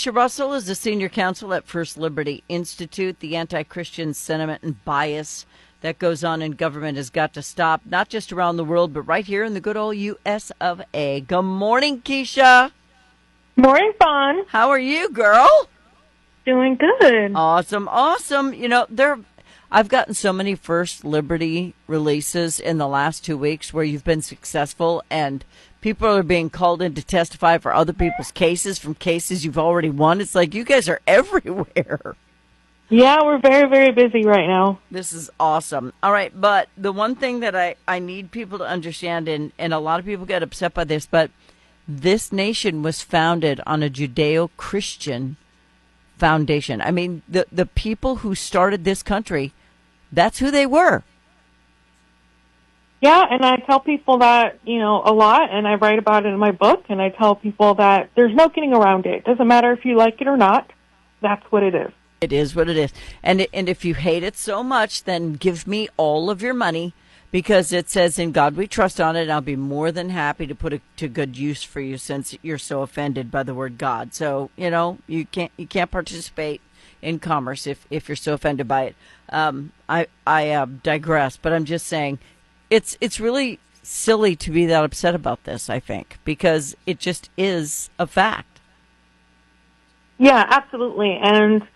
Tricia Russell is a senior counsel at First Liberty Institute. The anti-Christian sentiment and bias that goes on in government has got to stop, not just around the world, but right here in the good old U.S. of A. Good morning, Keisha. Morning, Fawn. How are you, girl? Doing good. Awesome, awesome. You know, I've gotten so many First Liberty releases in the last 2 weeks where you've been successful and people are being called in to testify for other people's cases from cases you've already won. It's like you guys are everywhere. Yeah, we're very, very busy right now. This is awesome. All right, but the one thing that I need people to understand, and a lot of people get upset by this, but this nation was founded on a Judeo-Christian foundation. I mean, the people who started this country, that's who they were. Yeah, and I tell people that, a lot, and I write about it in my book, and I tell people that there's no getting around it. It doesn't matter if you like it or not. That's what it is. It is what it is. And if you hate it so much, then give me all of your money, because it says in God we trust on it, and I'll be more than happy to put it to good use for you since you're so offended by the word God. So, you can't participate in commerce if you're so offended by it. I digress, but I'm just saying it's really silly to be that upset about this, I think, because it just is a fact. Yeah, absolutely. And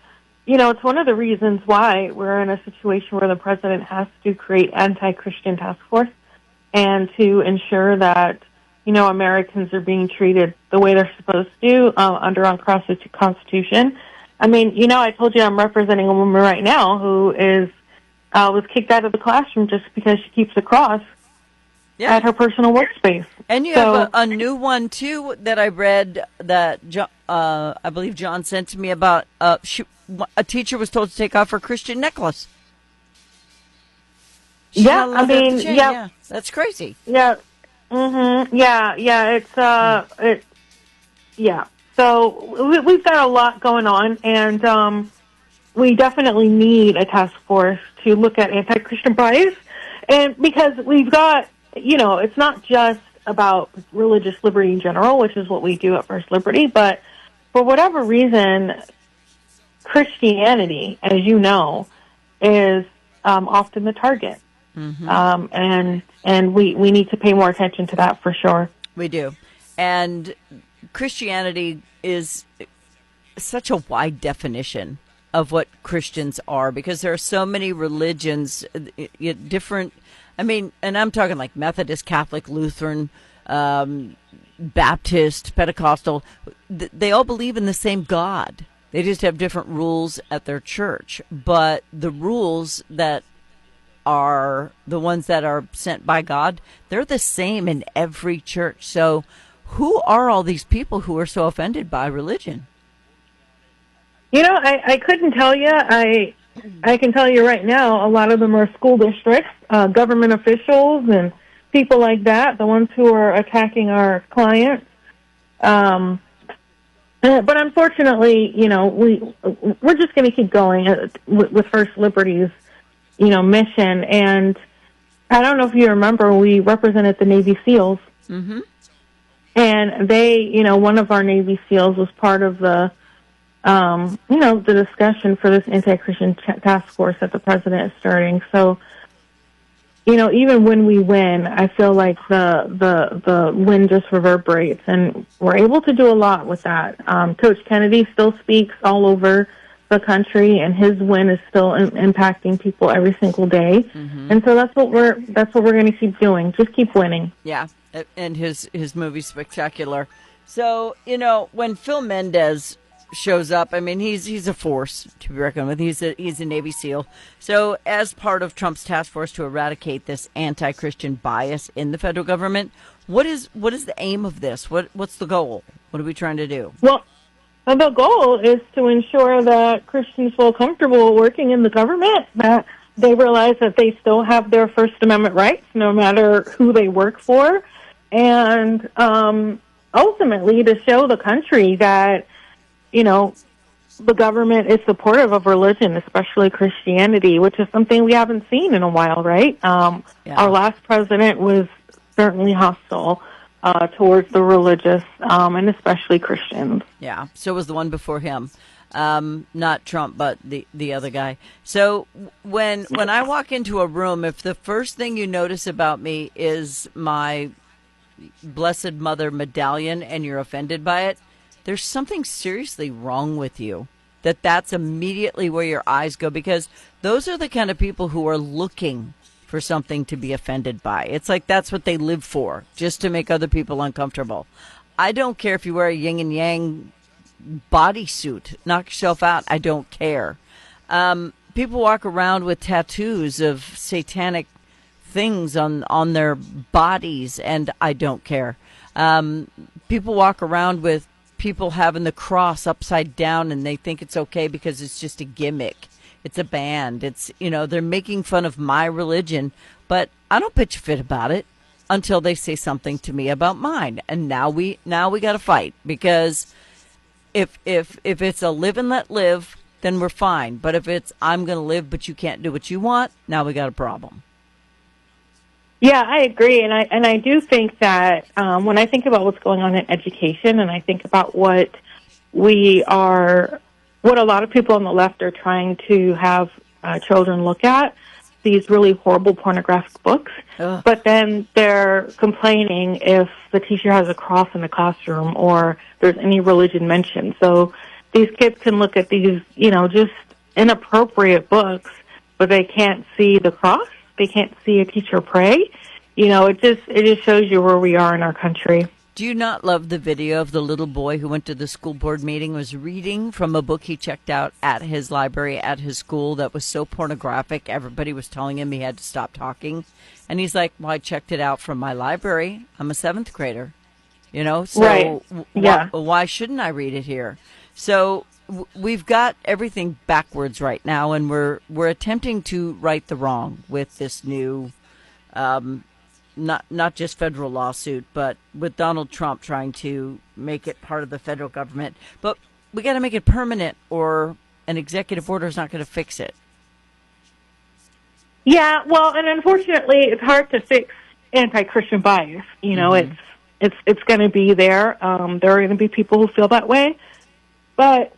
it's one of the reasons why we're in a situation where the president has to create anti-Christian task force and to ensure that, Americans are being treated the way they're supposed to under our Constitution. I mean, I told you I'm representing a woman right now who was kicked out of the classroom just because she keeps a cross at her personal workspace. And you have a new one, too, that I read that I believe John sent to me about a teacher was told to take off her Christian necklace. Yeah, that's crazy. Yeah, yeah. So we've got a lot going on, and we definitely need a task force to look at anti-Christian bias, and because we've got, it's not just about religious liberty in general, which is what we do at First Liberty, but for whatever reason, Christianity, as you know, is often the target. Mm-hmm. And we need to pay more attention to that for sure. We do. And Christianity is such a wide definition of what Christians are, because there are so many religions, different. I mean, and I'm talking like Methodist, Catholic, Lutheran, Baptist, Pentecostal. They all believe in the same God. They just have different rules at their church. But the rules that are the ones that are sent by God, they're the same in every church. So who are all these people who are so offended by religion? I couldn't tell you. I can tell you right now, a lot of them are school districts, government officials, and people like that, the ones who are attacking our clients. But unfortunately, we're just going to keep going with First Liberty's, mission. And I don't know if you remember, we represented the Navy SEALs. Mm-hmm. And they, one of our Navy SEALs was part of the, the discussion for this anti-Christian task force that the president is starting. So, even when we win, I feel like the win just reverberates, and we're able to do a lot with that. Coach Kennedy still speaks all over the country, and his win is still impacting people every single day. Mm-hmm. And so that's what we're going to keep doing. Just keep winning. Yeah, and his movie's spectacular. So when Phil Mendez shows up, I mean, he's a force to be reckoned with. He's a Navy SEAL. So as part of Trump's task force to eradicate this anti-Christian bias in the federal government, what is the aim of this? What's the goal? What are we trying to do? Well, the goal is to ensure that Christians feel comfortable working in the government, that they realize that they still have their First Amendment rights no matter who they work for, and ultimately to show the country that the government is supportive of religion, especially Christianity, which is something we haven't seen in a while, right? Our last president was certainly hostile towards the religious, and especially Christians. Yeah. So was the one before him. Not Trump, but the other guy. So when I walk into a room, if the first thing you notice about me is my Blessed Mother medallion and you're offended by it, there's something seriously wrong with you. That's immediately where your eyes go, because those are the kind of people who are looking for something to be offended by. It's like that's what they live for, just to make other people uncomfortable. I don't care if you wear a yin and yang bodysuit. Knock yourself out. I don't care. People walk around with tattoos of satanic things on their bodies, and I don't care. People walk around with people having the cross upside down, and they think it's okay because it's just a gimmick. It's a band. It's, they're making fun of my religion, but I don't pitch a fit about it until they say something to me about mine. And now we got to fight, because if it's a live and let live, then we're fine. But if it's I'm going to live, but you can't do what you want, now we got a problem. Yeah, I agree, and I do think that when I think about what's going on in education, and I think about what a lot of people on the left are trying to have children look at, these really horrible pornographic books. Ugh. But then they're complaining if the teacher has a cross in the classroom or there's any religion mentioned. So these kids can look at these, just inappropriate books, but they can't see the cross. They can't see a teacher pray. It just shows you where we are in our country. Do you not love the video of the little boy who went to the school board meeting, was reading from a book he checked out at his library at his school that was so pornographic, everybody was telling him he had to stop talking? And he's like, well, I checked it out from my library. I'm a 7th grader, so right. Yeah. Why shouldn't I read it here? So we've got everything backwards right now, and we're attempting to right the wrong with this new not just federal lawsuit, but with Donald Trump trying to make it part of the federal government. But we got to make it permanent, or an executive order is not going to fix it. Yeah, well, and unfortunately, it's hard to fix anti-Christian bias. Mm-hmm. It's going to be there. There are going to be people who feel that way, but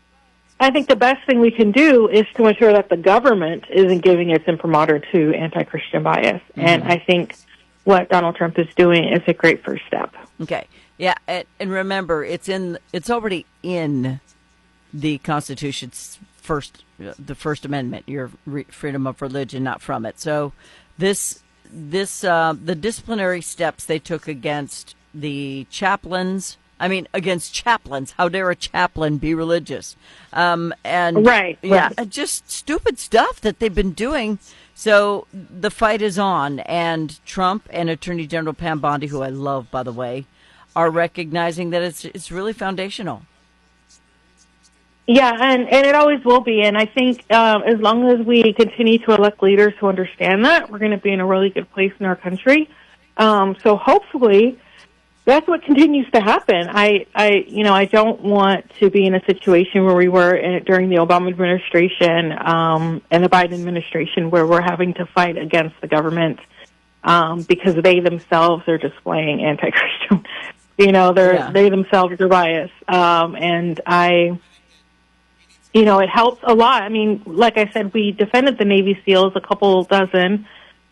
I think the best thing we can do is to ensure that the government isn't giving its imprimatur to anti-Christian bias, mm-hmm. and I think what Donald Trump is doing is a great first step. Okay. Yeah, and remember, it's already in the Constitution's the First Amendment, your freedom of religion, not from it. So the disciplinary steps they took against against chaplains. How dare a chaplain be religious? And right. Yeah, just stupid stuff that they've been doing. So the fight is on, and Trump and Attorney General Pam Bondi, who I love, by the way, are recognizing that it's really foundational. Yeah, and it always will be. And I think as long as we continue to elect leaders who understand that, we're going to be in a really good place in our country. So hopefully that's what continues to happen. I don't want to be in a situation where we were during the Obama administration and the Biden administration, where we're having to fight against the government because they themselves are displaying anti-Christian. They themselves are biased, and it helps a lot. I mean, like I said, we defended the Navy SEALs, a couple dozen,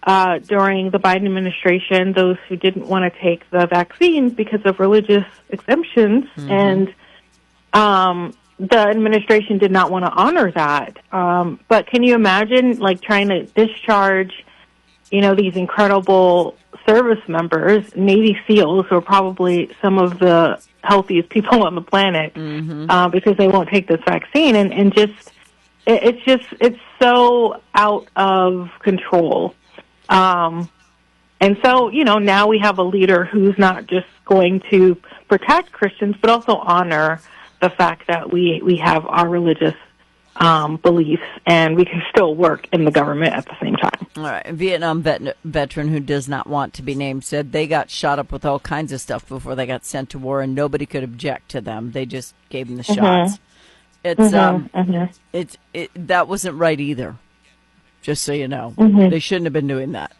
during the Biden administration, those who didn't want to take the vaccines because of religious exemptions, mm-hmm. and the administration did not want to honor that. But can you imagine, trying to discharge, these incredible service members, Navy SEALs, who are probably some of the healthiest people on the planet, mm-hmm. Because they won't take this vaccine, and it's so out of control. And so, now we have a leader who's not just going to protect Christians, but also honor the fact that we have our religious beliefs, and we can still work in the government at the same time. All right. A Vietnam veteran who does not want to be named said they got shot up with all kinds of stuff before they got sent to war, and nobody could object to them. They just gave them the mm-hmm. shots. That wasn't right either. Just so you know, mm-hmm. They shouldn't have been doing that.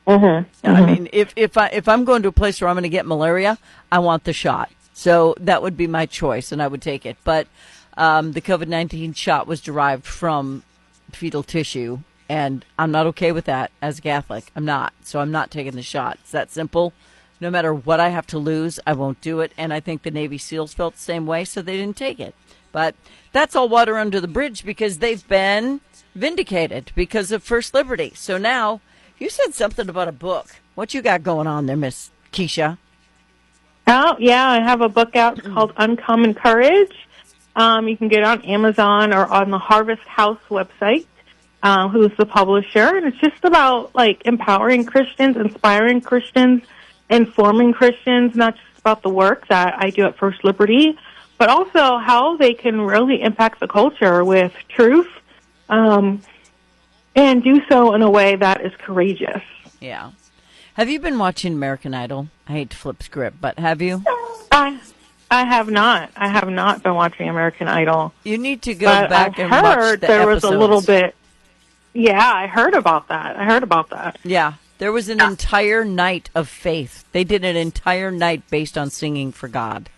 I mean, if I'm going to a place where I'm going to get malaria, I want the shot. So that would be my choice, and I would take it. But the COVID-19 shot was derived from fetal tissue, and I'm not okay with that as a Catholic. I'm not. So I'm not taking the shot. It's that simple. No matter what I have to lose, I won't do it. And I think the Navy SEALs felt the same way, so they didn't take it. But that's all water under the bridge because they've been vindicated because of First Liberty. So now, you said something about a book. What you got going on there, Miss Keisha? Oh, yeah, I have a book out called Uncommon Courage. You can get it on Amazon or on the Harvest House website, who's the publisher. And it's just about, like, empowering Christians, inspiring Christians, informing Christians, not just about the work that I do at First Liberty, but also how they can really impact the culture with truth, and do so in a way that is courageous. Yeah. Have you been watching American Idol? I hate to flip script, but have you? I have not. I have not been watching American Idol. You need to go but back I and watch heard the there episodes. was a little bit. Yeah, I heard about that. Yeah. There was an entire night of faith. They did an entire night based on singing for God.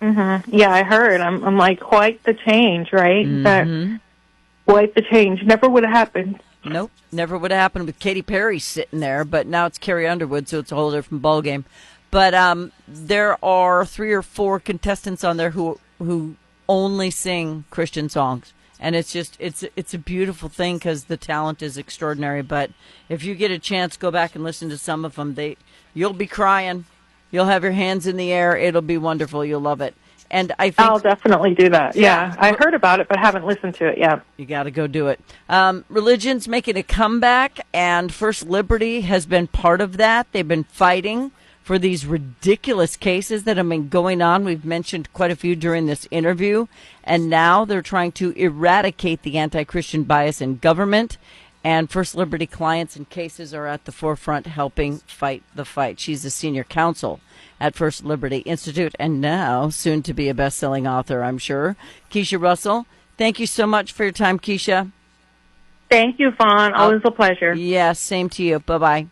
Yeah, I heard. I'm like, quite the change, right? That quite the change. Never would have happened. Nope, never would have happened with Katy Perry sitting there, but now it's Carrie Underwood, so it's a whole different ballgame. But there are 3 or 4 contestants on there who only sing Christian songs. And it's just, it's a beautiful thing because the talent is extraordinary. But if you get a chance, go back and listen to some of them. You'll be crying. You'll have your hands in the air. It'll be wonderful. You'll love it. And I think I'll definitely do that. Yeah. I heard about it, but haven't listened to it yet. You got to go do it. Religion's making a comeback, and First Liberty has been part of that. They've been fighting for these ridiculous cases that have been going on. We've mentioned quite a few during this interview. And now they're trying to eradicate the anti-Christian bias in government. And First Liberty clients and cases are at the forefront helping fight the fight. She's a senior counsel at First Liberty Institute and now soon to be a best-selling author, I'm sure. Keisha Russell, thank you so much for your time, Keisha. Thank you, Fawn. Always a pleasure. Yes, same to you. Bye-bye.